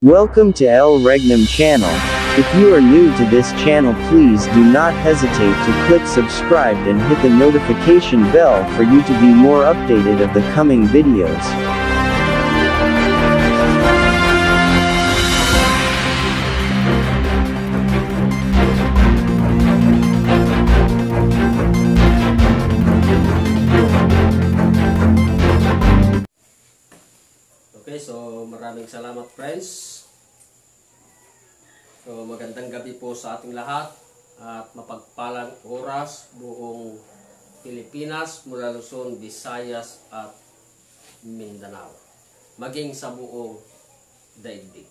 Welcome to El Regnum channel. If you are new to this channel, please do not hesitate to click subscribe and hit the notification bell for you to be more updated of the coming videos. Okay, so maraming salamat friends. So magandang gabi po sa ating lahat at mapagpalang oras buong Pilipinas mula Luzon, Visayas at Mindanao. Maging sa buong daigdig.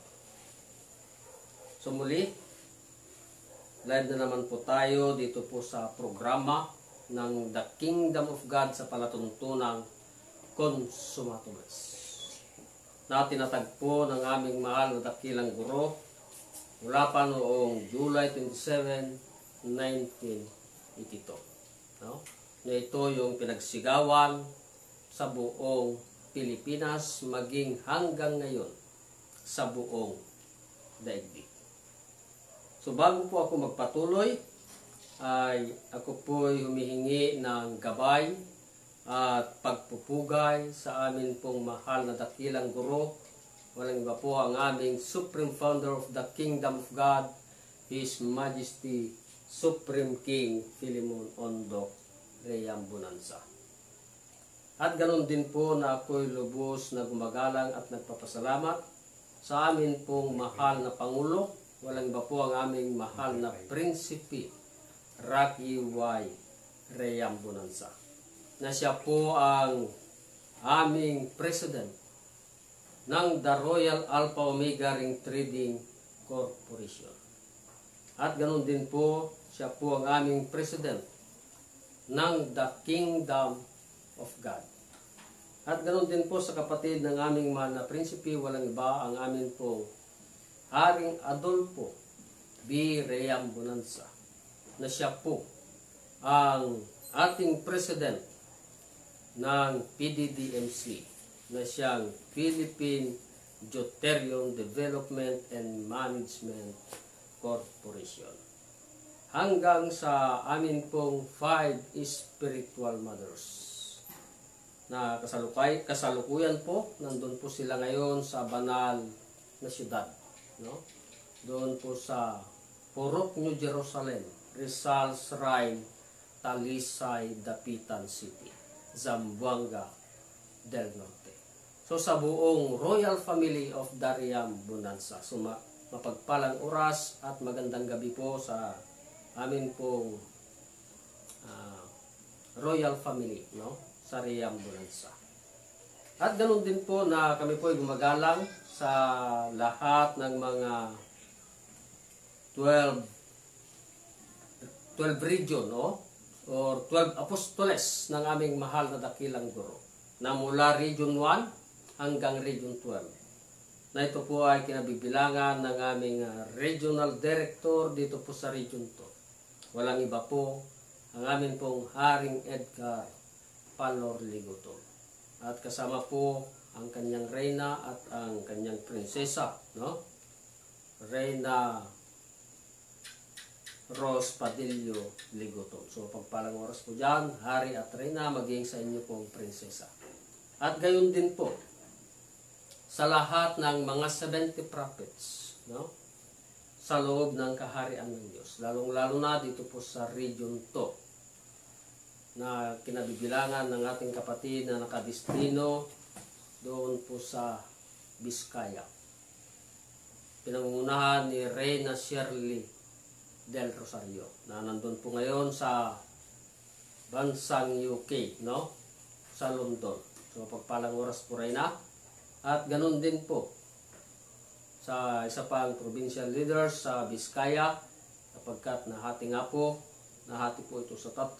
So muli, live na naman po tayo dito po sa programa ng The Kingdom of God sa palatuntunang Consumatomes na tinatagpo ng aming mahal na dakilang guro mula pa noong July 27, 1982. No? Na ito yung pinagsigawan sa buong Pilipinas maging hanggang ngayon sa buong daigdig. So bago po ako magpatuloy, ay ako po ay humihingi ng gabay at pagpupugay sa amin pong mahal na dakilang guro. Walang iba po ang aming Supreme Founder of the Kingdom of God, His Majesty Supreme King Philemon Ondoc Reyambunanza. At ganoon din po na ako'y lubos na gumagalang at nagpapasalamat sa amin pong mahal na Pangulo. Walang iba po ang aming mahal na Prinsipe Rocky Y. Reyambunanza, na siya po ang aming President ng The Royal Alpha Omega Ring Trading Corporation. At ganoon din po, siya po ang aming President ng The Kingdom of God. At ganoon din po sa kapatid ng aming mahal na Prinsipe, walang iba ang amin pong Haring Adolfo B. Reyambunanza, na siya po ang ating President ng PDDMC, na siyang Philippine Deuterium Development and Management Corporation. Hanggang sa amin pong 5 spiritual mothers na kasalukuyan po, nandun po sila ngayon sa banal na syudad. No? Doon po sa Purok, New Jerusalem, Rizal Shrine, Talisay, Dapitan City, Zamboanga del Norte. So sa buong Royal Family of Reyambunanza, so mapagpalang oras at magandang gabi po sa amin pong Royal Family, no? Sa Reyambunanza. At ganoon din po na kami po ay gumagalang sa lahat ng mga 12 region, no? Or 12 apostoles ng aming mahal na dakilang guro, na mula Region 1 hanggang Region 12. Na ito po ay kinabibilangan ng aming Regional Director dito po sa Region 2. Walang iba po ang amin pong Haring Edgar Palor Ligoton. At kasama po ang kanyang reyna at ang kanyang prinsesa, no? Reyna Rose Padillo Ligoton. So pagpalang oras po dyan, hari at reyna, maging sa inyo pong prinsesa. At gayon din po sa lahat ng mga 70 prophets, no? Sa loob ng kaharian ng Diyos. Lalong-lalo na dito po sa Region 2 na kinabibilangan ng ating kapatid na nakadistino doon po sa Biskaya. Pinangungunahan ni Reyna Shirley del Rosario, na nandun po ngayon sa bansang UK, no? Sa London. So pagpalang oras po rin na. At ganun din po sa isa pang provincial leaders sa Biskaya, sapagkat nahati po ito sa 3.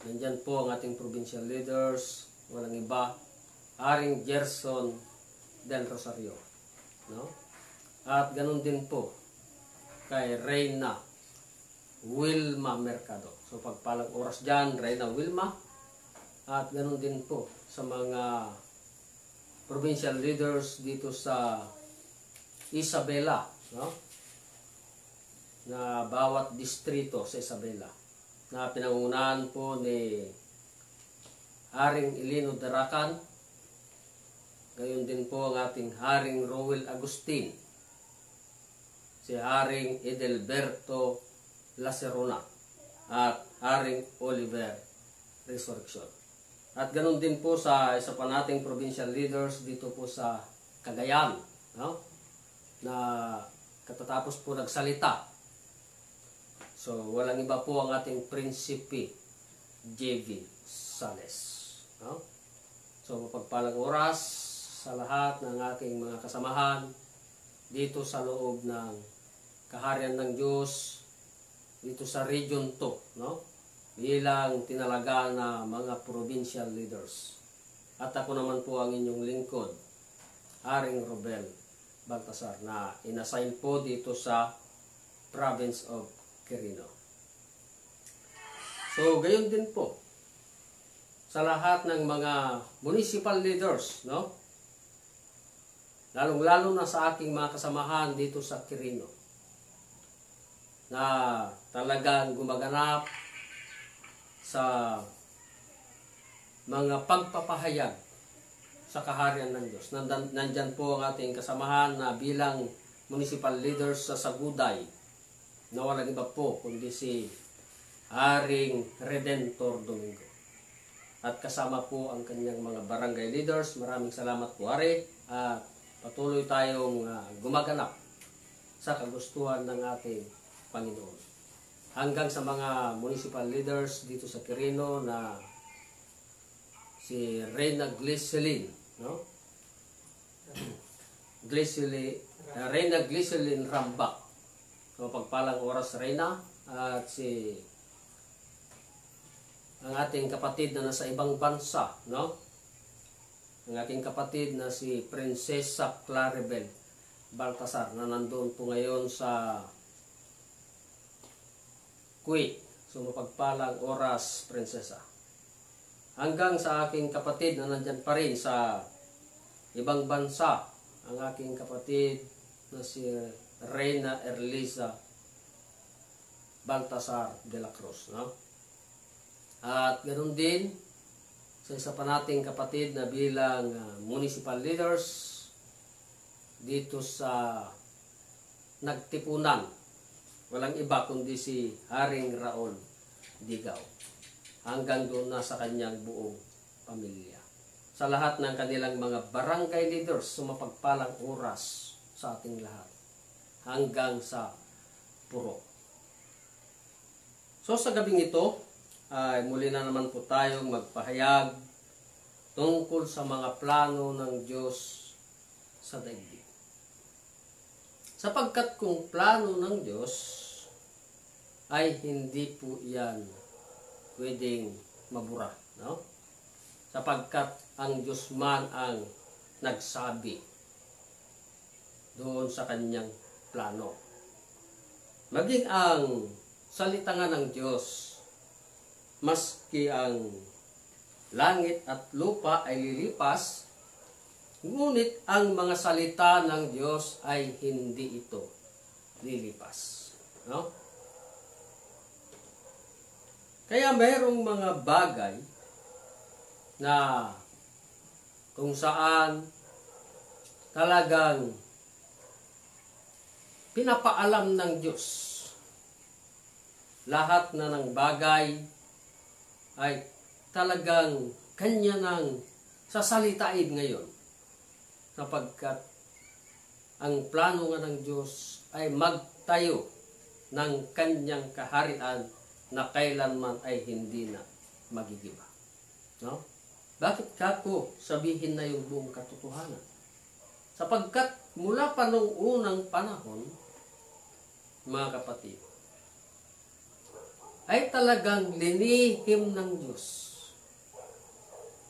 Nandyan po ang ating provincial leaders, walang iba, Haring Gerson del Rosario, no? At ganun din po kay Reyna Wilma Mercado. So pagpalang oras dyan, Reyna Wilma. At ganoon din po sa mga provincial leaders dito sa Isabela, no? Na bawat distrito sa Isabela na pinangunahan po ni Haring Ilino Daracan, gayon din po ang ating Haring Rowel Agustin, si Haring Edelberto Lacerona, at Haring Oliver Resurrection. At ganon din po sa isa pa nating provincial leaders dito po sa Cagayan, no? Na katatapos po nagsalita. So walang iba po ang ating Prinsipe J.V. Sales, no? So mapagpalang oras sa lahat ng aking mga kasamahan dito sa loob ng kaharian ng Diyos dito sa Region 2, no? Bilang tinalaga na mga provincial leaders. At ako naman po ang inyong lingkod, Haring Robel Baltasar, na inassign po dito sa province of Quirino. So gayon din po sa lahat ng mga municipal leaders, no? Lalong-lalo na sa aking mga kasamahan dito sa Quirino, na talagang gumaganap sa mga pagpapahayag sa kaharian ng Diyos. Nandyan po ang ating kasamahan na bilang municipal leaders sa Saguday, na walang iba po kundi si Haring Redentor Domingo. At kasama po ang kanyang mga barangay leaders. Maraming salamat po, Hari. At patuloy tayong gumaganap sa kagustuhan ng ating Panginoon. Hanggang sa mga municipal leaders dito sa Quirino na si Reyna Gliselin, no? Reyna Gliselin Rambak. So pagpalang oras, Reyna. At si ang ating kapatid na nasa ibang bansa, no? Ang ating kapatid na si Prinsesa Claribel Baltasar na nandoon po ngayon sa Kuwait. So mapagpalang oras, Prinsesa. Hanggang sa aking kapatid na nandyan pa rin sa ibang bansa, ang aking kapatid na si Reyna Erlisa Baltasar de la Cruz, no? At ganoon din sa isa pa nating kapatid na bilang municipal leaders dito sa Nagtipunan. Walang iba kundi si Haring Raul Digaw. Hanggang doon na sa kanyang buong pamilya. Sa lahat ng kanilang mga barangay leaders, sumapagpalang oras sa ating lahat. Hanggang sa Puro. So sa gabing ito, ay muli na naman po tayong magpahayag tungkol sa mga plano ng Diyos sa daigdig. Sapagkat kung plano ng Diyos ay hindi po yan pwedeng mabura, no? Sapagkat ang Diyos man ang nagsabi doon sa kanyang plano. Maging ang salita nga ng Diyos, maski ang langit at lupa ay lilipas, ngunit ang mga salita ng Diyos ay hindi ito lilipas, no? Kaya mayroong mga bagay na kung saan talagang pinapaalam ng Diyos lahat na ng bagay ay talagang kanya nang sasalitain ngayon, sapagkat ang plano nga ng Diyos ay magtayo ng kanyang kaharian na kailanman ay hindi na magigiba, no? Bakit kako sabihin na yung buong katotohanan? Sapagkat mula pa nung unang panahon, mga kapatid, ay talagang linihim ng Diyos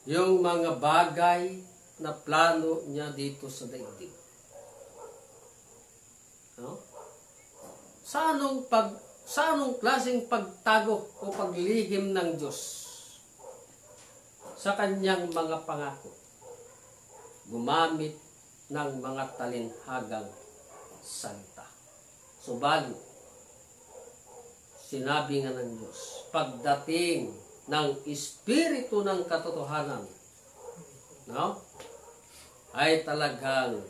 yung mga bagay na plano niya dito sa daigdig. No? Sa anong klaseng pagtago o paglihim ng Diyos sa kanyang mga pangako? Gumamit ng mga talinhagang salita. Subalit, sinabi nga ng Diyos, pagdating ng Espiritu ng katotohanan, no? Ay talagang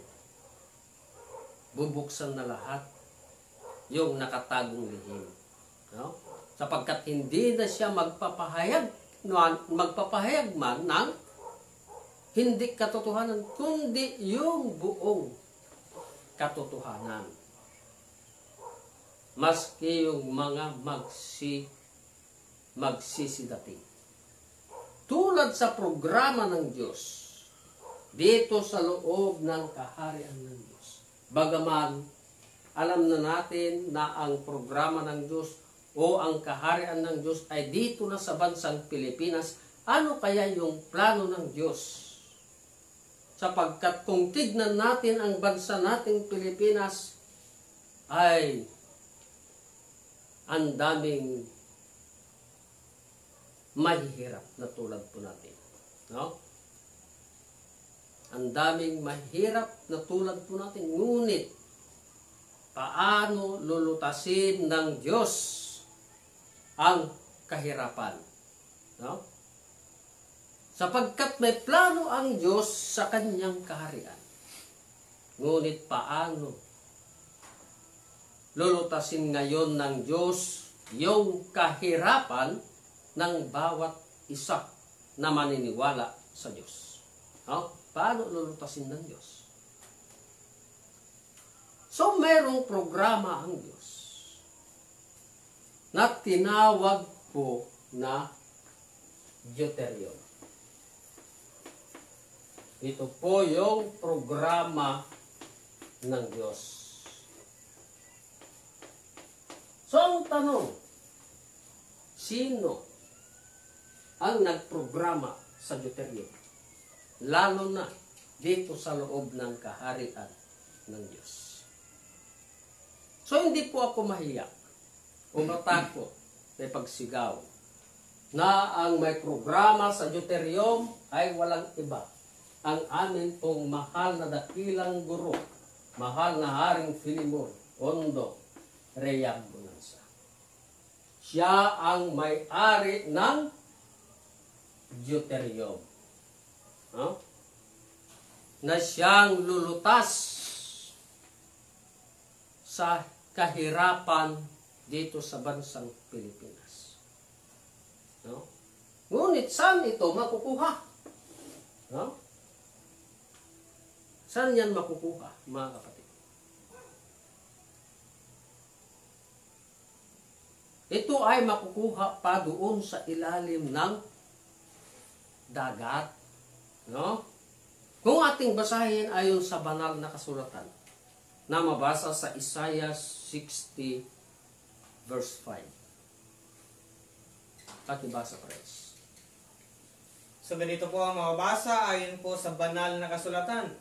bubuksan na lahat yung nakatagong lihim. No? Sapagkat hindi na siya magpapahayag man ng hindi katotohanan, kundi yung buong katotohanan. Maski yung mga magsisidating. Tulad sa programa ng Diyos, dito sa loob ng kaharian ng Diyos. Bagaman, alam na natin na ang programa ng Diyos o ang kaharian ng Diyos ay dito na sa bansang Pilipinas, ano kaya yung plano ng Diyos? Sapagkat kung tignan natin ang bansa nating Pilipinas, ay ang daming mahihirap na tulad po natin. No? Ang daming mahirap na tulad po natin. Ngunit, paano lulutasin ng Diyos ang kahirapan? No? Sapagkat may plano ang Diyos sa kanyang kaharian. Ngunit paano lulutasin ngayon ng Diyos yung kahirapan ng bawat isa na maniniwala sa Diyos? No? Paano lulutasin ng Diyos? So, mayroong programa ang Diyos na tinawag po na Deuterium. Ito po yung programa ng Diyos. So, ang tanong, sino ang nagprograma sa Deuterium? Lalo na dito sa loob ng kaharian ng Diyos. So, hindi po ako mahiya o matakot may pagsigaw na ang may programa sa Deuterium ay walang iba. Ang amin pong mahal na dakilang guro, mahal na Haring Filimon Ondo Reyang Bonanza. Siya ang may-ari ng Deuterium. No? Na siyang lulutas sa kahirapan dito sa bansang Pilipinas. No? Ngunit saan ito makukuha? No? Saan yan makukuha, mga kapatid? Ito ay makukuha pa doon sa ilalim ng dagat. No? Kung ating basahin ayon sa banal na kasulatan na mabasa sa Isaiah 60 verse 5. Pakibasa, Pres. So ganito po ang mababasa ayon po sa banal na kasulatan.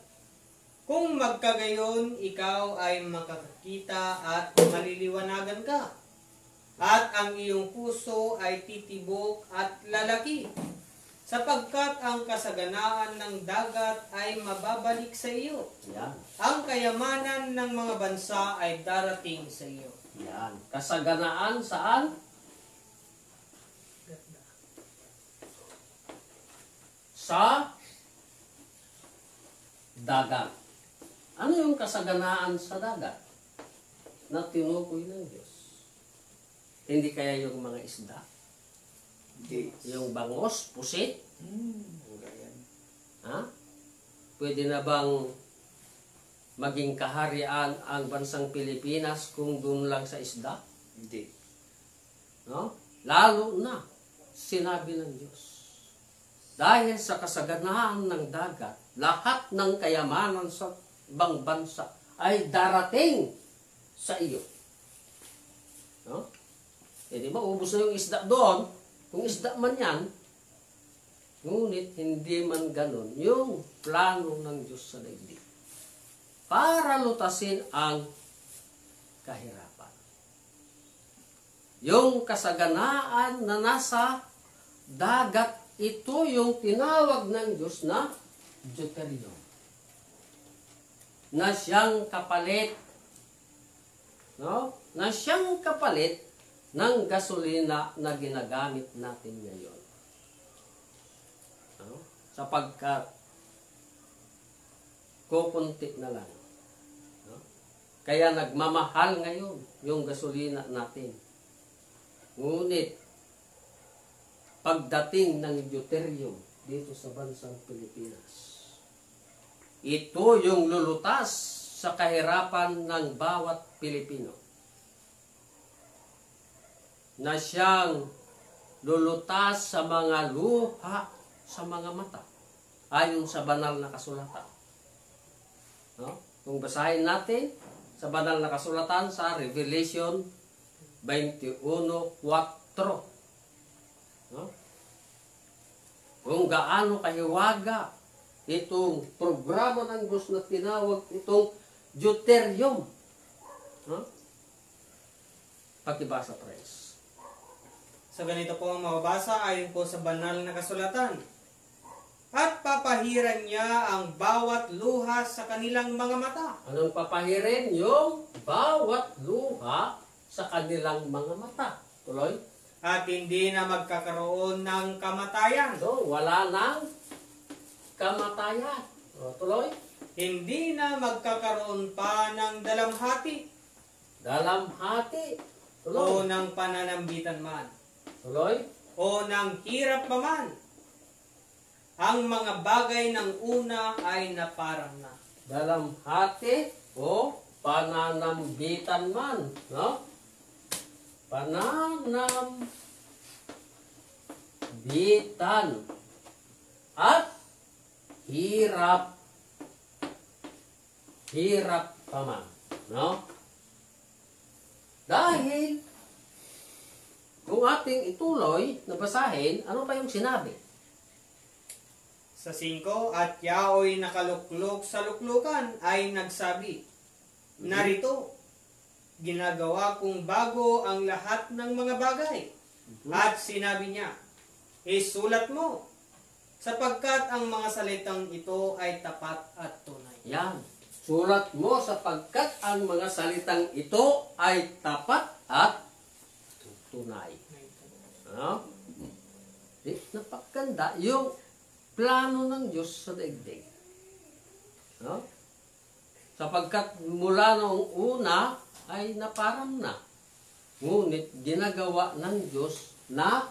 Kung magkagayon, ikaw ay makakakita at maliliwanagan ka. At ang iyong puso ay titibok at lalaki. Sapagkat ang kasaganaan ng dagat ay mababalik sa iyo. Yan. Ang kayamanan ng mga bansa ay darating sa iyo. Yan. Kasaganaan saan? Sa dagat. Ano yung kasaganaan sa dagat na tinukoy ng Diyos? Hindi kaya yung mga isda? Yung bangos, pusit? Ha? Pwede na bang maging kaharian ang bansang Pilipinas kung doon lang sa isda? Hindi. No? Lalo na, sinabi ng Diyos. Dahil sa kasaganaan ng dagat, lahat ng kayamanan sa ibang bansa ay darating sa iyo. No? Eh di ba, ubos na yung isda doon. Kung isda man yan, ngunit hindi man ganun yung plano ng Diyos sa daigdig. Para lutasin ang kahirapan. Yung kasaganaan na nasa dagat, ito yung tinawag ng Diyos na Deuterium. Na siyang kapalit no? Na siyang kapalit ng gasolina na ginagamit natin ngayon. No? Sapagkat kukunti na lang. No? Kaya nagmamahal ngayon yung gasolina natin. Ngunit, pagdating ng deuterium dito sa bansang Pilipinas, ito yung lulutas sa kahirapan ng bawat Pilipino. Na siyang lulutas sa mga luha sa mga mata ayon sa banal na kasulatan. No? Kung basahin natin sa banal na kasulatan sa Revelation 21:4. No? Kung gaano kahiwaga itong programa ng Diyos na tinawag itong deuterium. No? Pakibasa, friends. Sa ganito po ang mababasa ayon po sa banal na kasulatan. At papahiran niya ang bawat luha sa kanilang mga mata. Anong papahirin? Yung bawat luha sa kanilang mga mata. Tuloy. At hindi na magkakaroon ng kamatayan. So, wala nang kamatayan. O, tuloy. Hindi na magkakaroon pa ng dalamhati Dalamhati. o Tuloy. ng pananambitan man Tuloy. o ng hirap pa man. Ang mga bagay ng una ay naparang na. Dalamhati o pananambitan man. No? Pananambitan at hirap pa man. No? Dahil kung ating ituloy na basahin, ano pa yung sinabi? Sa 5, at yaoy nakaluklok sa luklukan ay nagsabi, narito, ginagawa kong bago ang lahat ng mga bagay. At sinabi niya, isulat mo, sapagkat ang mga salitang ito ay tapat at tunay. Yan. Sulat mo sapagkat ang mga salitang ito ay tapat at tunay. No? Napakaganda yung plano ng Diyos sa daigdig. No? Sapagkat mula noong una ay naparam na. Ngunit ginagawa ng Diyos na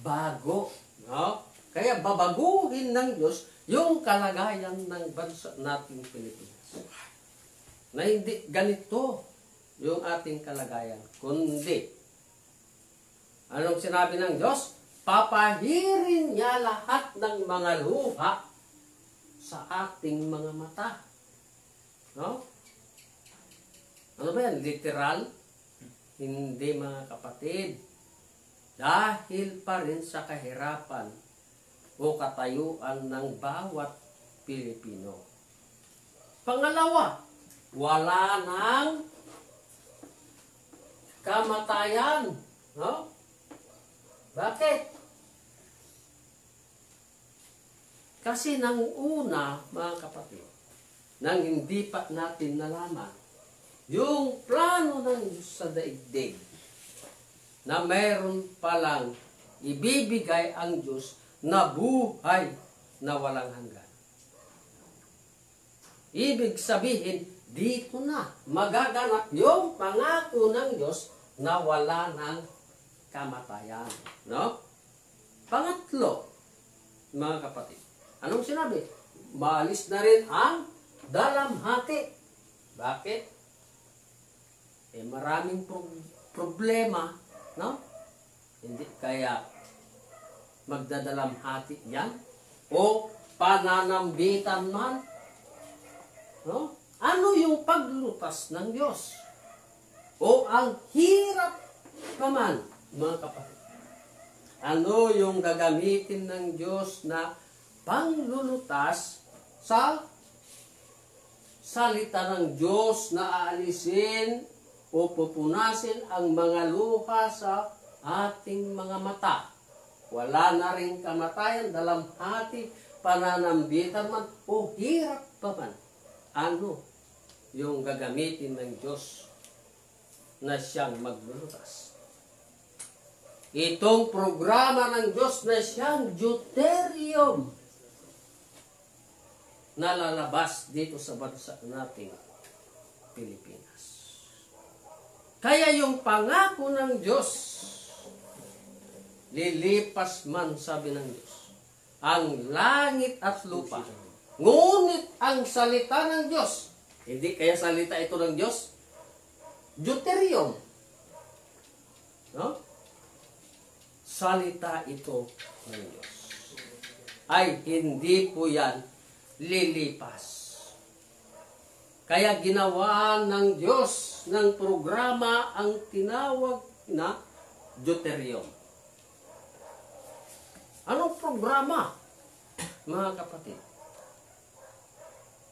bago. No? Kaya babaguhin ng Diyos yung kalagayan ng bansa nating Pilipinas. Na hindi ganito yung ating kalagayan, kundi anong sinabi ng Diyos? Papahirin niya lahat ng mga luha sa ating mga mata. No? Ano ba yan? Literal? Hindi, mga kapatid. Dahil pa rin sa kahirapan o katayuan ng bawat Pilipino. Pangalawa, wala nang kamatayan. No? Bakit? Kasi nang una, mga kapatid, nang hindi pa natin nalaman yung plano ng Diyos sa daigdig na mayroon palang ibibigay ang Diyos na buhay na walang hanggan. Ibig sabihin, dito na magaganap yung pangako ng Diyos na wala ng kamatayan. No? Pangatlo, mga kapatid, anong sinabi? Maalis na rin ang dalamhati. Bakit? Maraming problema, no? Hindi kaya magdadalamhati yan o pananambitan man. No? Ano yung paglutas ng Diyos? O ang hirap pa man, mga kapatid? Ano yung gagamitin ng Diyos na panglulutas sa salita ng Diyos na aalisin o pupunasin ang mga luha sa ating mga mata? Wala na rin kamatayan, dalamhati, pananambitan man, o hirap pa man. Ano yung gagamitin ng Diyos na siyang maglulutas. Itong programa ng Diyos na siyang deuterium na lalabas dito sa bansa nating Pilipinas. Kaya yung pangako ng Diyos, lilipas man, sabi ng Diyos, ang langit at lupa. Ngunit ang salita ng Diyos, hindi kaya salita ito ng Diyos, deuterium. No? Salita ito ng Diyos. Ay hindi po yan lilipas. Kaya ginawa ng Diyos ng programa ang tinawag na deuterium. Anong programa, mga kapatid?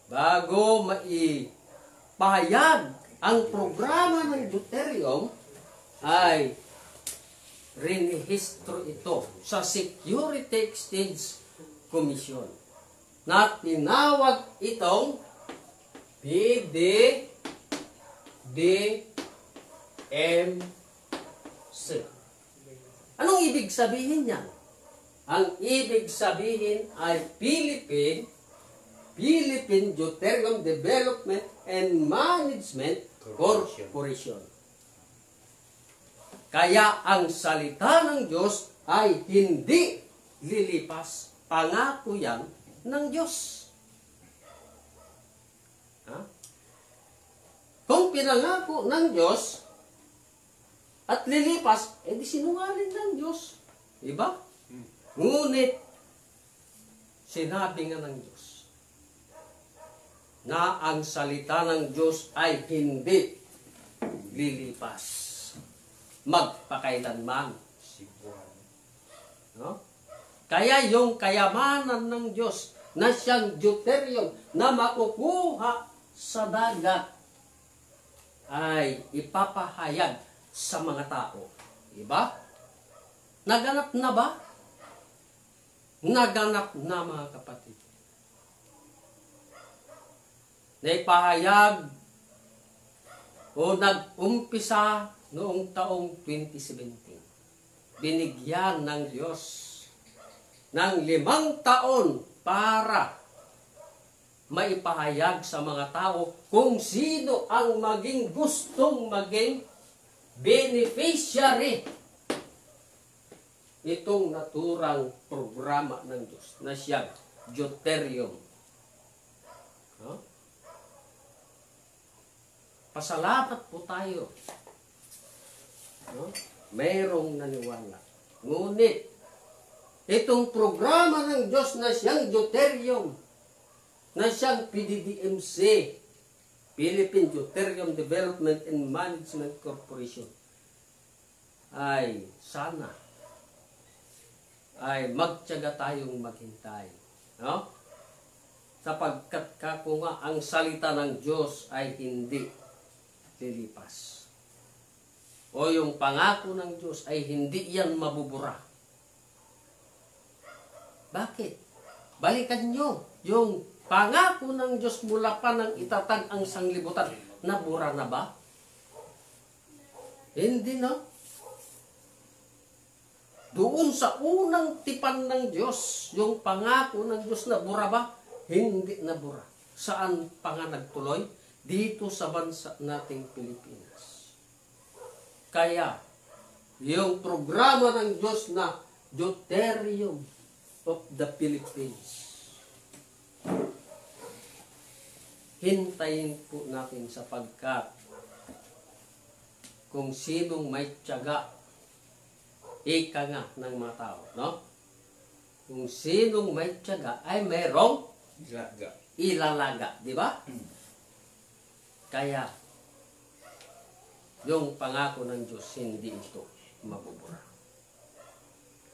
Bago maipahayag ang programa ng deuterium, ay rinihistro ito sa Security Exchange Commission na tinawag itong PDDMC. Anong ibig sabihin niyan? Ang ibig sabihin ay Philippine Deuterium Development and Management Corporation. Kaya ang salita ng Diyos ay hindi lilipas. Pangako yan ng Diyos. Ha? Kung pinangako ng Diyos at lilipas, edi sinungaling ng Diyos. Diba? Ngunit, sinabi nga ng Diyos na ang salita ng Diyos ay hindi lilipas. Magpakailanman. No? Kaya yung kayamanan ng Diyos na siyang deuterium na makukuha sa dagat ay ipapahayag sa mga tao. Diba? Naganap na ba? Naganap na, mga kapatid. Naipahayag o nag-umpisa noong taong 2017. Binigyan ng Diyos ng 5 taon para maipahayag sa mga tao kung sino ang maging gustong maging beneficiary itong naturang programa ng Diyos na siyang deuterium. No? Pasalamat po tayo. No? Mayroong naniwala. Ngunit, itong programa ng Diyos na siyang deuterium, na siyang PDDMC, Philippine Deuterium Development and Management Corporation, ay sana ay magtiyaga tayong maghintay. No? Sapagkat kako nga ang salita ng Diyos ay hindi lilipas. O yung pangako ng Diyos ay hindi yan mabubura. Bakit? Balikan nyo yung pangako ng Diyos mula pa ng itatag ang sanglibutan. Nabura na ba? Hindi, no? Doon sa unang tipan ng Diyos, yung pangako ng Diyos na bura ba? Hindi na bura. Saan pa nga nagtuloy? Dito sa bansa nating Pilipinas. Kaya, yung programa ng Diyos na Deuterium of the Philippines, hintayin po natin sapagkat kung sinong may tiyaga, ika nga ng mga tao, no? Kung sinong may tiyaga ay mayroong ilalaga, di ba? Kaya, yung pangako ng Diyos, hindi ito mabubura.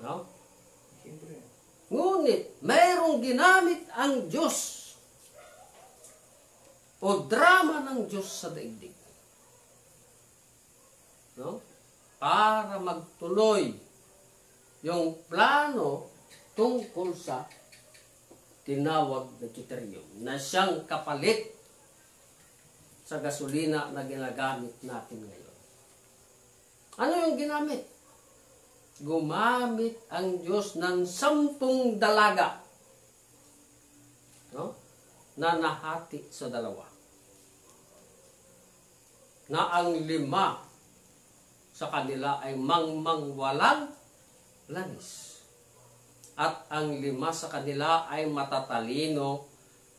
No? Ngunit, mayroong ginamit ang Diyos o drama ng Diyos sa daigdig. No? Para magtuloy yung plano tungkol sa tinawag na deuterium na siyang kapalit sa gasolina na ginagamit natin ngayon. Ano yung ginamit? Gumamit ang Diyos ng 10 dalaga, no? Na nahati sa dalawa. Na ang 5 sa kanila ay mangmang walang langis. At ang 5 sa kanila ay matatalino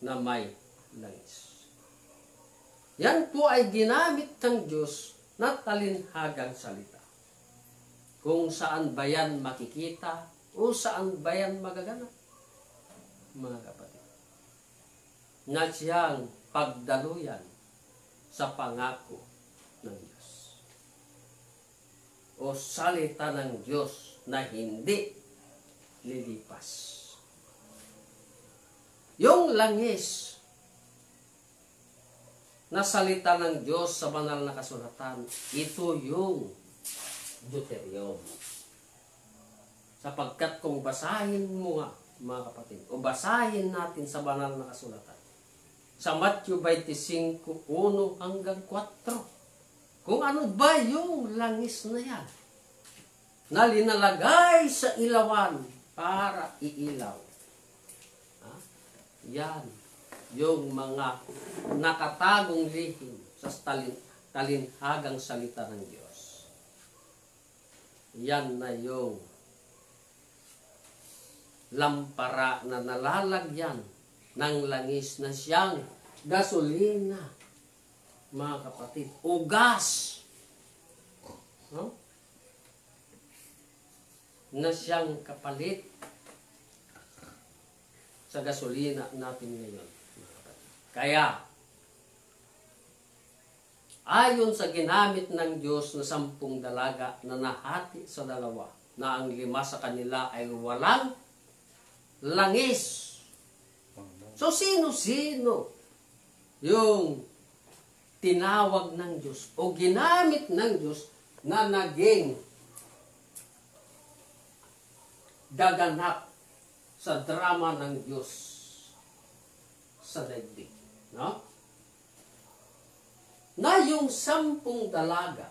na may langis. Yan po ay ginamit ng Diyos na talinhagang salita. Kung saan ba yan makikita o saan ba yan magaganap, mga kapatid. Na siyang pagdaluyan sa pangako ng Diyos. O salita ng Diyos na hindi lilipas. Yung langis na salita ng Diyos sa banal na kasulatan, ito yung deuterium. Sapagkat kung basahin mo nga, mga kapatid, o basahin natin sa banal na kasulatan, sa Matthew 25, 1 hanggang 4, kung ano ba yung langis na yan, na linalagay sa ilawan para iilaw. Ha? Yan, yung mga nakatagong lihim sa talinhagang salita ng Diyos. Yan na yung lampara na nalalagyan ng langis na siyang gasolina, mga kapatid, o gas, no? Na siyang kapalit sa gasolina natin ngayon. Kaya, ayon sa ginamit ng Diyos na 10 dalaga na nahati sa dalawa, na ang 5 sa kanila ay walang langis. So, sino-sino yung tinawag ng Diyos o ginamit ng Diyos na naging gaganap sa drama ng Diyos sa daigdig, no? Na yung 10 dalaga,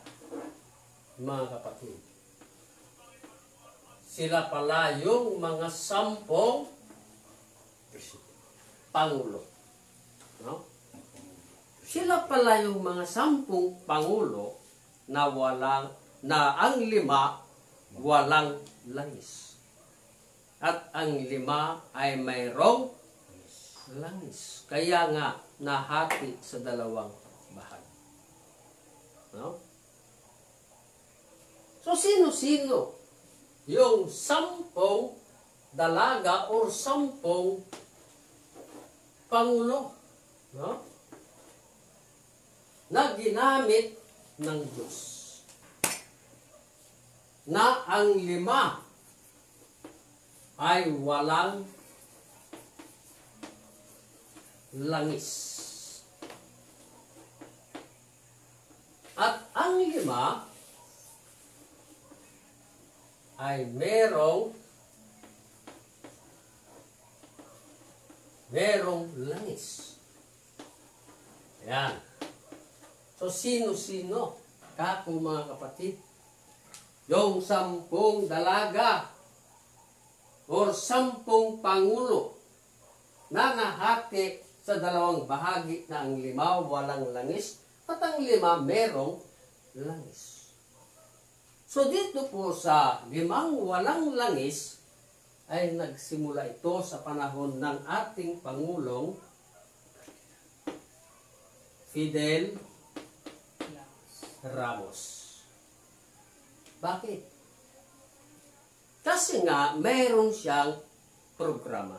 mga kapatid, sila pala yung mga 10 pangulo, no? Sila pala yung mga 10 pangulo na ang 5 walang langis. At ang 5 ay mayroong langis. Kaya nga nahati sa 2 bahagi. No? So sino-sino yung 10 dalaga o 10 pangulo, no? Na ginamit ng Diyos. Na ang 5 ay walang langis. At ang 5 ay merong langis. Ayan. So, sino-sino? Kako, mga kapatid? Yung 10 dalaga or 10 pangulo na nahati sa 2 bahagi na ang 5 walang langis at ang 5 merong langis. So dito po sa 5 walang langis ay nagsimula ito sa panahon ng ating Pangulong Fidel Ramos. Bakit? Kasi nga, mayroon siyang programa.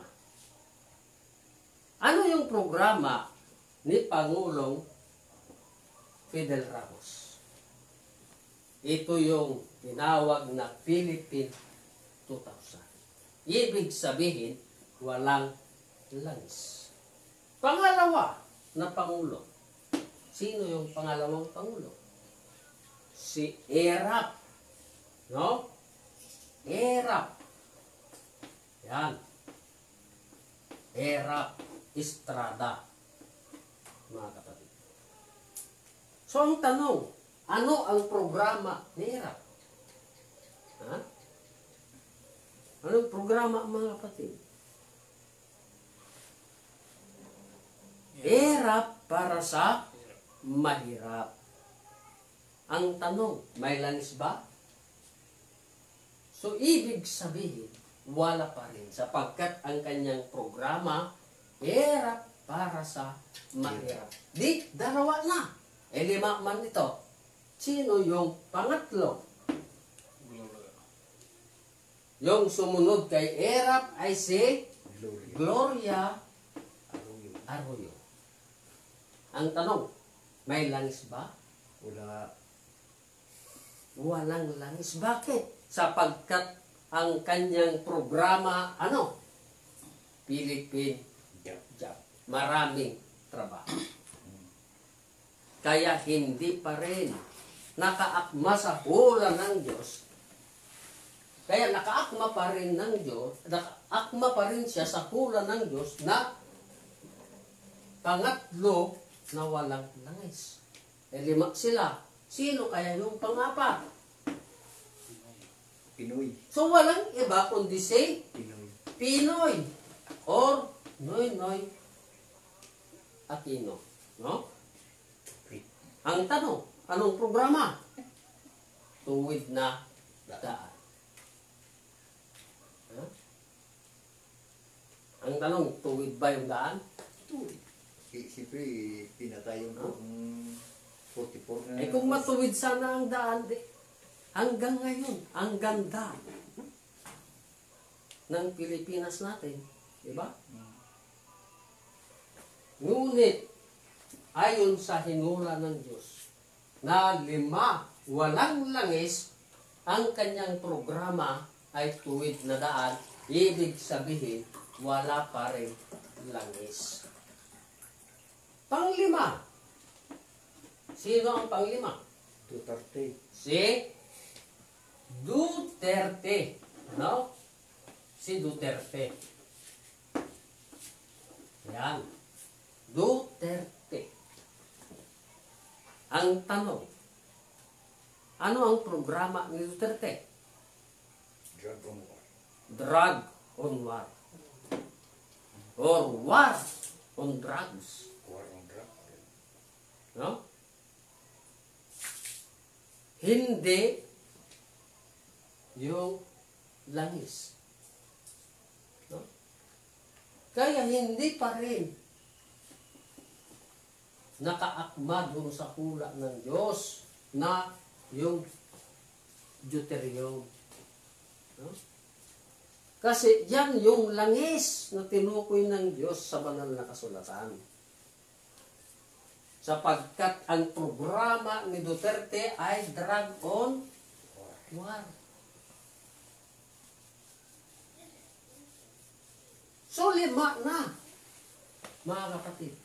Ano yung programa ni Pangulong Fidel Ramos? Ito yung tinawag na Philippine 2000. Ibig sabihin, walang langis. Pangalawa na Pangulo. Sino yung pangalawang Pangulo? Si Erap. No? Erap. Yan. Erap Estrada. Mga kapatid. So ang tanong, Ano ang programa ni ERAP? Ha? Anong programa, mga kapatid? ERAP para sa mahirap. Ang tanong, may langis ba? So, ibig sabihin, wala pa rin sapagkat ang kanyang programa, ERAP para sa mahirap. Di, dalawa na. E 5 man ito. Sino yung pangatlo? Yung sumunod kay ERAP ay si Gloria Arroyo. Ang tanong, may langis ba? Wala. Walang langis. Bakit? Sapagkat ang kanyang programa, ano? Philippine Job. Maraming trabaho. Kaya hindi pa rin nakaakma sa hula ng Diyos. Kaya nakaakma pa rin ng Diyos, nakaakma pa rin siya sa hula ng Diyos na pangatlo na walang langis. E 5 sila. Sino kaya yung pang-apat? Pinoy. So walang iba kundi si Pinoy. Pinoy or Noynoy Aquino. No? Ang tanong, anong programa? Tuwid na daan. Ha? Ang tanong, tuwid ba yung daan? Tuwid. Siyempre, pinatay yung 44 na... Eh kung matuwid sana ang daan, hanggang ngayon, ang ganda ng Pilipinas natin. Diba? Ngunit, ayon sa hinula ng Diyos, na 5 walang langis, ang kanyang programa ay tuwid na daan, ibig sabihin, wala pa rin langis. Pang-5. Sino ang pang-5? Duterte. Si Duterte. No? Si Duterte. Yan. Duterte. Ang tanong, ano ang programa ni Duterte? Drug on war. Drug on war. Or war on drugs. War on drug. No? Hindi yung langis. No? Kaya hindi pa rin nakaakma doon sa hula ng Diyos na yung deuterium. No? Kasi yan yung langis na tinukoy ng Diyos sa banal na kasulatan. Sapagkat ang programa ni Duterte ay drug on war. So 5 na, mga kapatid.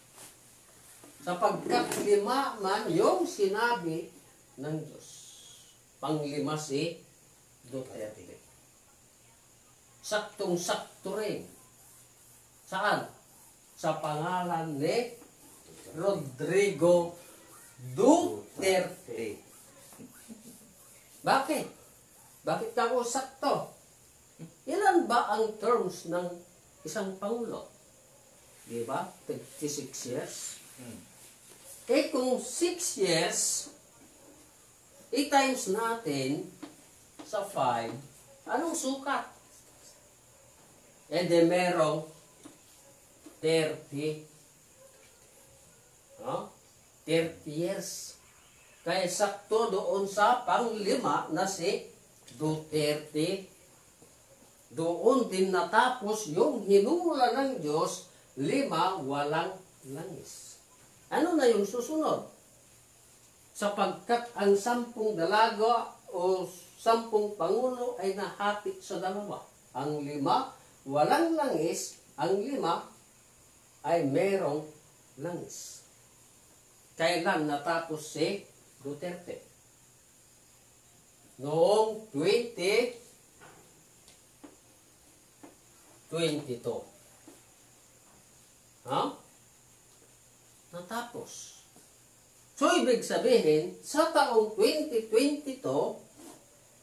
Sapagkat 5 man yung sinabi ng Diyos. Pang-5 si Duterte. Saktong-sakto rin. Saan? Sa pangalan ni Rodrigo Duterte. Bakit? Bakit ako sakto? Ilan ba ang terms ng isang pangulo? Diba? 36 years. Eh kung 6 years, i-times natin sa 5, anong sukat? Eh di merong 30. No? 30 years. Kaya sakto doon sa pang-5 na si Duterte. Doon din natapos yung hinula ng Diyos, 5 walang langis. Ano na yung susunod? Sapagkat ang 10 dalaga o 10 pangulo ay nahati sa 2. Ang 5 walang langis, ang 5 ay merong langis. Kailan natapos si Duterte? Noong 2022. Ha? Natapos. So, ibig sabihin, sa taong 2022,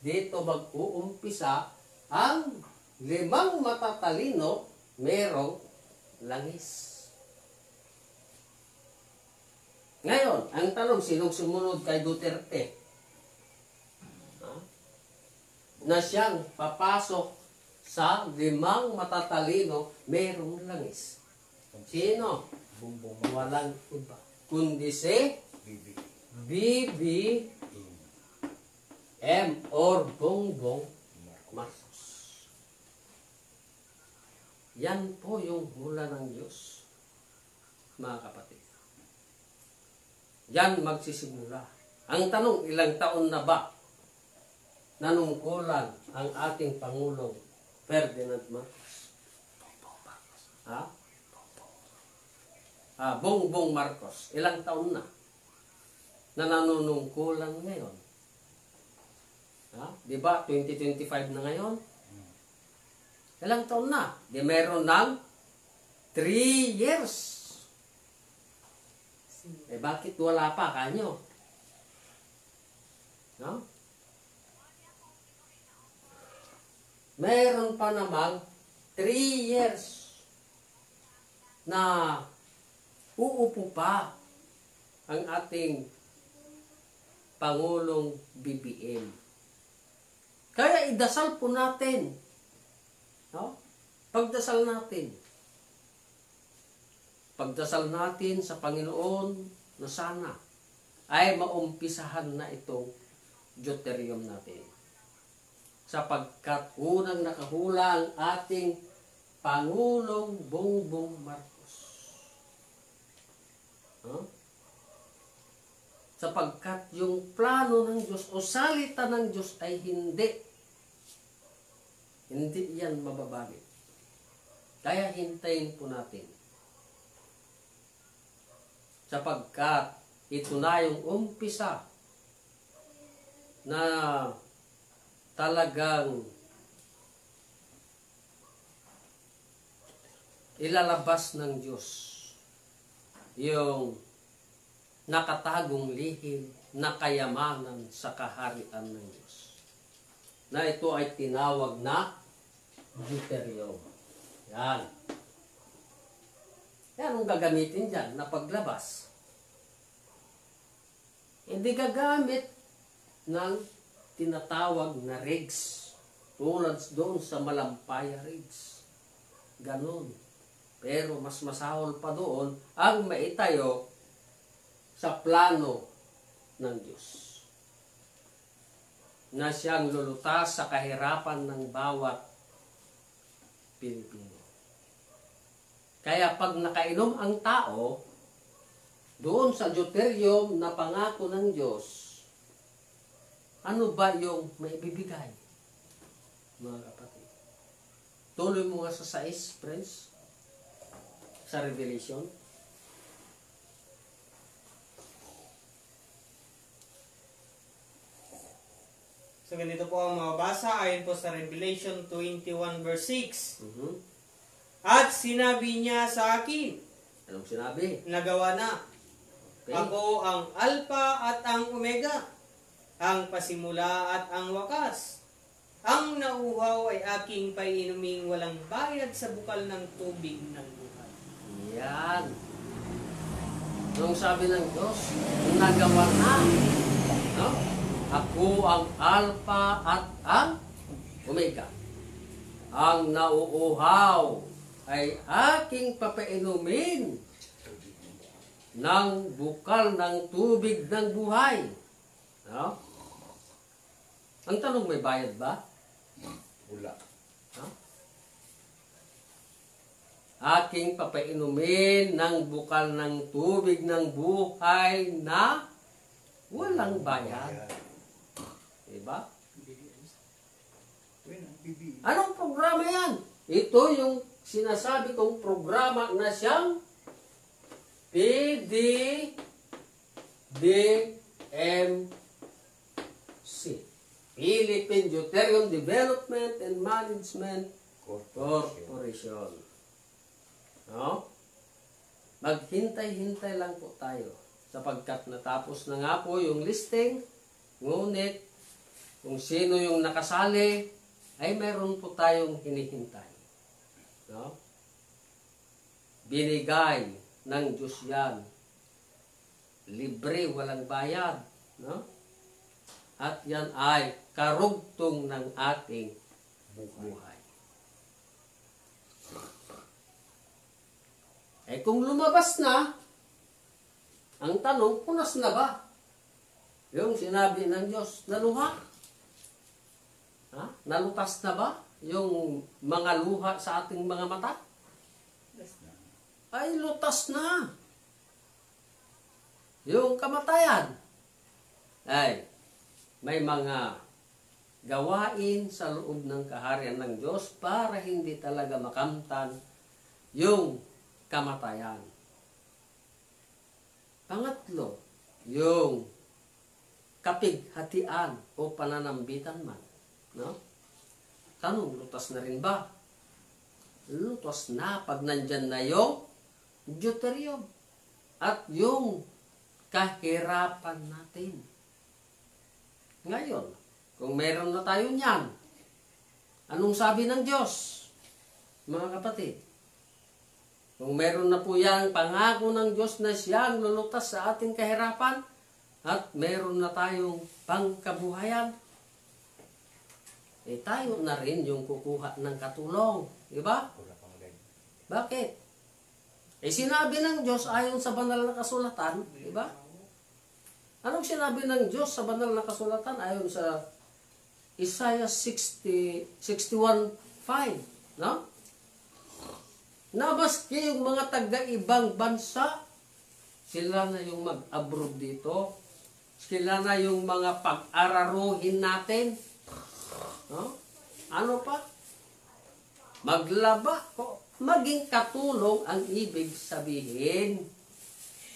dito mag-uumpisa ang 5 matatalino merong langis. Ngayon, ang tanong, sinong sumunod kay Duterte? Na siyang papasok sa 5 matatalino merong langis. Sino? Bumbong Walang iba. Kundi si bibi. BBM or Bongbong Marcos. Yan po yung hula ng Diyos, mga kapatid. Yan magsisimula. Ang tanong, ilang taon na ba nanungkulan ang ating Pangulong Ferdinand Marcos? Ha? Bongbong Marcos. Ilang taon na nanunungkulan ngayon? Di ba? 2025 na ngayon? Ilang taon na? Di meron ng 3 years. Bakit wala pa kanyo? No? Meron pa namang 3 years na uupo pa ang ating Pangulong BBM. Kaya idasal po natin. No? Pagdasal natin. Pagdasal natin sa Panginoon na sana ay maumpisahan na itong deuterium natin. Sapagkat unang nakahula ang ating Pangulong Bongbong Marcos. Sapagkat yung plano ng Diyos o salita ng Diyos ay hindi yan mababago. Kaya hintayin po natin. Sapagkat ito na yung umpisa na talagang ilalabas ng Diyos yung nakatagong lihim na kayamanan sa kaharian ng Diyos. Na ito ay tinawag na deuterium. Yan. Yan ang gagamitin dyan na paglabas. Hindi gagamit ng tinatawag na rigs. Tulad doon sa Malampaya rigs. Ganon. Pero mas masahol pa doon ang maitayo sa plano ng Diyos. Na siyang lulutas sa kahirapan ng bawat Pilipino. Kaya pag nakainom ang tao, doon sa deuterium na pangako ng Diyos, ano ba yung maibibigay? Mga kapatid. Tuloy mo nga sa 6, friends. Sa Revelation. So ganito po ang mababasa ayon po sa Revelation 21 verse 6. At sinabi niya sa akin, Anong sinabi? nagawa na. Okay. Ako ang Alpha at ang Omega, ang pasimula at ang wakas. Ang nauhaw ay aking paiinuming walang bayad sa bukal ng tubig ng buhay. Yan. Anong sabi ng Diyos? Nagawa na. No? Ako ang Alpha at ang Omega. Ang nauuhaw ay aking papainumin ng bukal ng tubig ng buhay. No? Ang tanong, may bayad ba? Wala. Aking papainumin ng bukal ng tubig ng buhay na walang bayad. Diba? Bibi. Anong programa yan? Ito yung sinasabi kong programa na siyang PDDMC. Philippine Deuterium Development and Management Corporation. No? Maghintay-hintay lang po tayo. sapagkat natapos na nga po yung listing, ngunit kung sino yung nakasali, ay meron po tayong hinihintay. No? Binigay ng Diyos yan. Libre, walang bayad. No? At yan ay karugtong ng ating buhay. Eh kung lumabas na, ang tanong, punas na ba? Yung sinabi ng Diyos, naluha? Ha? Nalutas na ba? Yung mga luha sa ating mga mata? Ay, lutas na. Yung kamatayan. Ay, may mga gawain sa loob ng kaharian ng Diyos para hindi talaga makamtan yung kamatayan. Pangatlo, yung kapighatian o pananambitan man. No? Tanong, lutas na rin ba? Lutas na pag nandyan na yung deuterium at yung kahirapan natin. Ngayon, kung meron na tayo niyan, anong sabi ng Diyos, mga kapatid? Kung meron na po yang pangako ng Diyos na siyang lulutas sa ating kahirapan at meron na tayong pangkabuhayan, eh tayo na rin yung kukuha ng katulong. Diba? Bakit? Eh sinabi ng Diyos ayon sa banal na kasulatan, diba? Anong sinabi ng Diyos sa banal na kasulatan ayon sa Isaiah 61:5, no? Na maski yung mga taga-ibang bansa, sila na yung mag-abroad dito. Sila na yung mga pag-araruhin natin. No? Ano pa? Maglaba ko. Maging katulong ang ibig sabihin,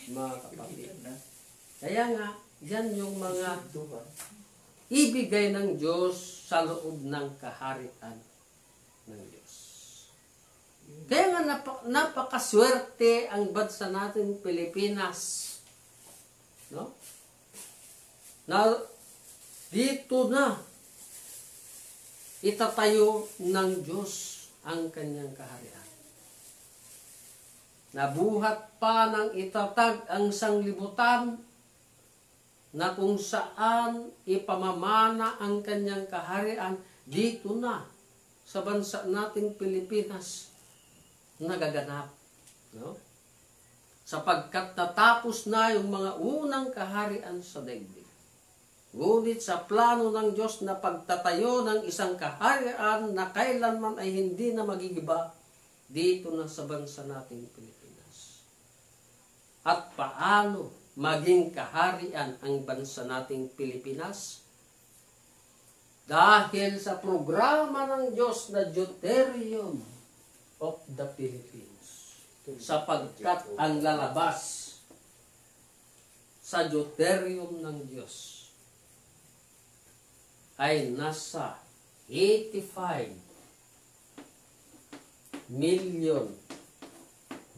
mga kapatid. Kaya nga, yan yung mga ibigay ng Diyos sa loob ng kaharian ng Diyos. Kaya nga napakaswerte ang bansa natin Pilipinas. No? Na dito na itatayo ng Diyos ang kanyang kaharian. Nabuhat pa ng itatag ang sanglibutan na kung saan ipamamana ang kanyang kaharian dito na sa bansa nating Pilipinas nagaganap. No? Sapagkat natapos na yung mga unang kaharian sa daigdig. Ngunit sa plano ng Diyos na pagtatayo ng isang kaharian na kailanman ay hindi na magigiba dito na sa bansa nating Pilipinas. At paano maging kaharian ang bansa nating Pilipinas? Dahil sa programa ng Diyos na Deuterium of the Philippines. Sapagkat ang lalabas sa Deuterium ng Diyos ay nasa 85 million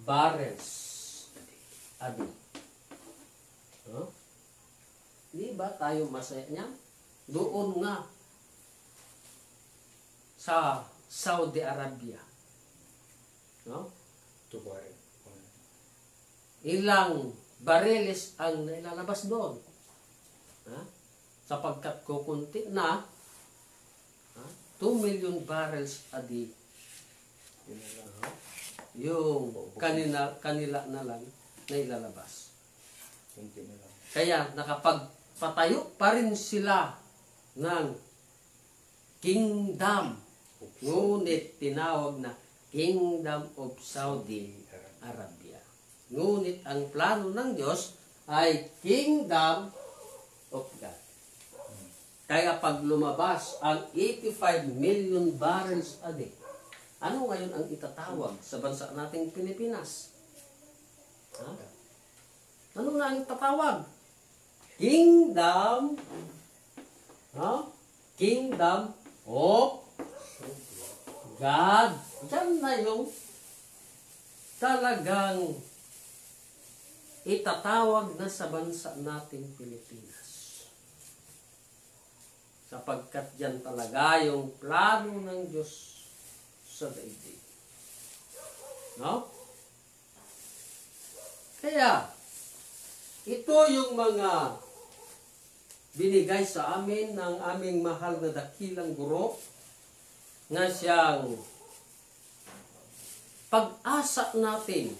barrels a day. Huh? Di ba tayo masaya niyan? Doon nga sa Saudi Arabia. No? Ilang bareles ang nailalabas doon. Ha? Sapagkat kukunti na 2 million barrels a day. Yung kanila na lang nailalabas. Kaya nakapagpatayo pa rin sila ng kingdom. Ngunit tinawag na Kingdom of Saudi Arabia. Ngunit ang plano ng Diyos ay Kingdom of God. Kaya pag lumabas ang 85 million barrels a day, ano ngayon ang itatawag sa bansa nating Pilipinas? Ha? Ano na ang itatawag? Kingdom, Kingdom of God. Diyan na yung talagang itatawag na sa bansa nating Pilipinas. Sapagkat yan talaga yung plano ng Diyos sa daigdig. No? Kaya, ito yung mga binigay sa amin ng aming mahal na dakilang guro na siyang pag-asa natin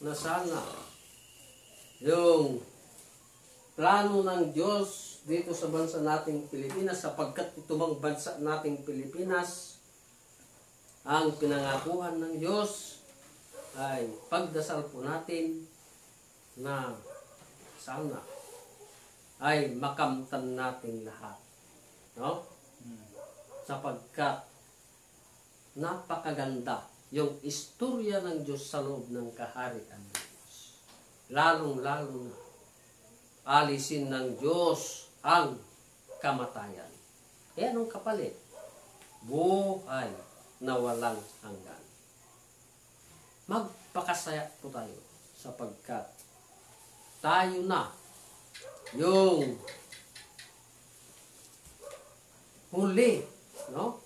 na sana yung plano ng Diyos dito sa bansa nating Pilipinas, sapagkat itong bansa nating Pilipinas ang pinangakuhan ng Diyos, ay pagdasal po natin na sana ay makamtan natin lahat. No? Sapagkat napakaganda yung istorya ng Diyos sa loob ng kaharian ng Diyos. Lalong-lalo na alisin ng Diyos ang kamatayan. Eh anong kapalit? Buhay na walang hanggan. Magpakasaya po tayo sapagkat tayo na yung huli, no?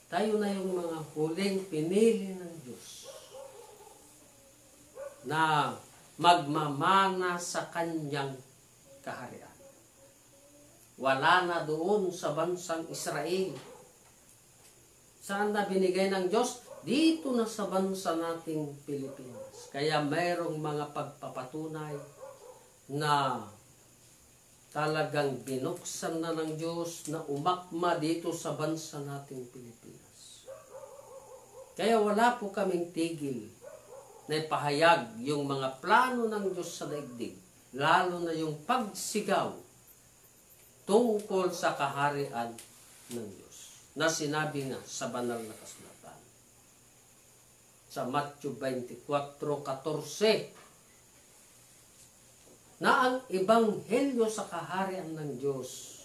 Tayo na yung mga huling pinili ng Diyos na magmamana sa kanyang kaharian. Wala na doon sa bansang Israel. Saan na binigay ng Diyos? Dito na sa bansa nating Pilipinas. Kaya mayroong mga pagpapatunay na talagang binuksan na ng Diyos na umakma dito sa bansa nating Pilipinas. Kaya wala po kaming tigil na ipahayag yung mga plano ng Diyos sa daigdig, lalo na yung pagsigaw tungkol sa kaharian ng Diyos na sinabi nga sa banal na kasulatan. Sa Matthew 24:14 na ang ebanghelyo sa kaharian ng Diyos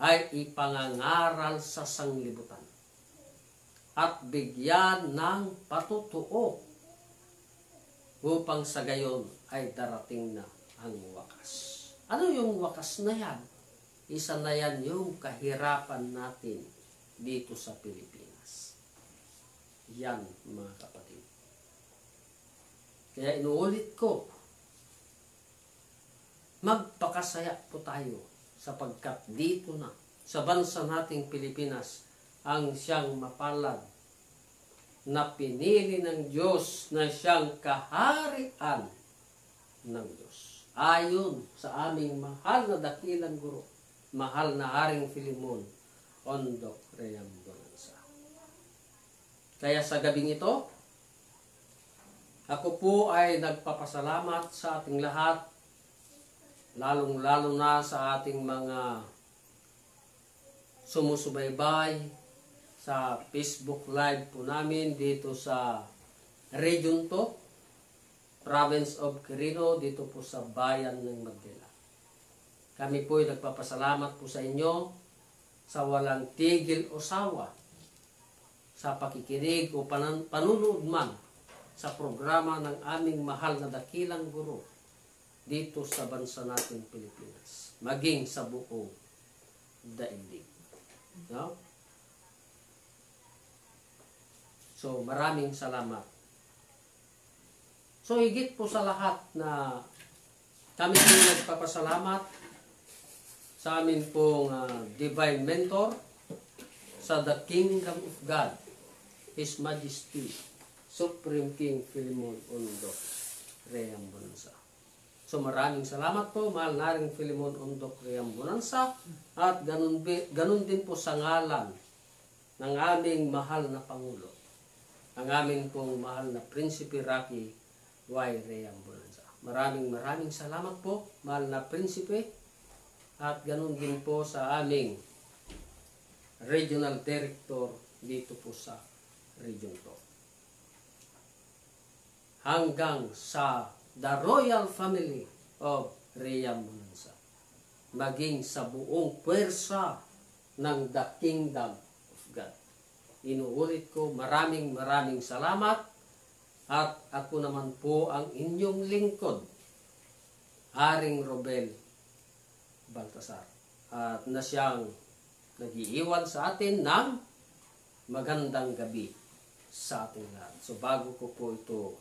ay ipangangaral sa sanglibutan at bigyan ng patutuo upang sa gayon ay darating na ang wakas. Ano yung wakas na yan? Isa na yan yung kahirapan natin dito sa Pilipinas. Yan, mga kapatid. Kaya inuulit ko, magpakasaya po tayo sapagkat dito na sa bansa nating Pilipinas ang siyang mapalad na pinili ng Diyos na siyang kaharian ng Diyos. Ayon sa aming mahal na dakilang guro, mahal na Haring Filemon Ondok Reambulanza. Kaya sa gabing ito, ako po ay nagpapasalamat sa ating lahat, lalong-lalo na sa ating mga sumusubaybay sa Facebook Live po namin dito sa Region 2, Province of Quirino, dito po sa Bayan ng Magdala. Kami po ay nagpapasalamat po sa inyo sa walang tigil o sawa sa pakikinig o panunood man sa programa ng aming mahal na dakilang guro dito sa bansa natin Pilipinas, maging sa buong daigdig. No? So, maraming salamat. So, higit po sa lahat na kami po nagpapasalamat sa amin pong Divine Mentor sa The Kingdom of God, His Majesty, Supreme King Filemon Ondok Reambulanza. So maraming salamat po, mahal na Haring Filemon Ondok Reambulanza, at ganun din po sa ngalan ng aming mahal na Pangulo, ang aming pong mahal na Prinsipe Rocky Y. Reambulanza. Maraming salamat po, mahal na Prinsipe, at ganun din po sa aming Regional Director dito po sa Region 2. Hanggang sa the Royal Family of Reambulanza, maging sa buong puwersa ng The Kingdom of God. Inuulit ko, maraming salamat At ako naman po ang inyong lingkod, Haring Robel Baltasar. At na siyang nag-iiwan sa atin ng magandang gabi sa ating lahat. So bago ko po ito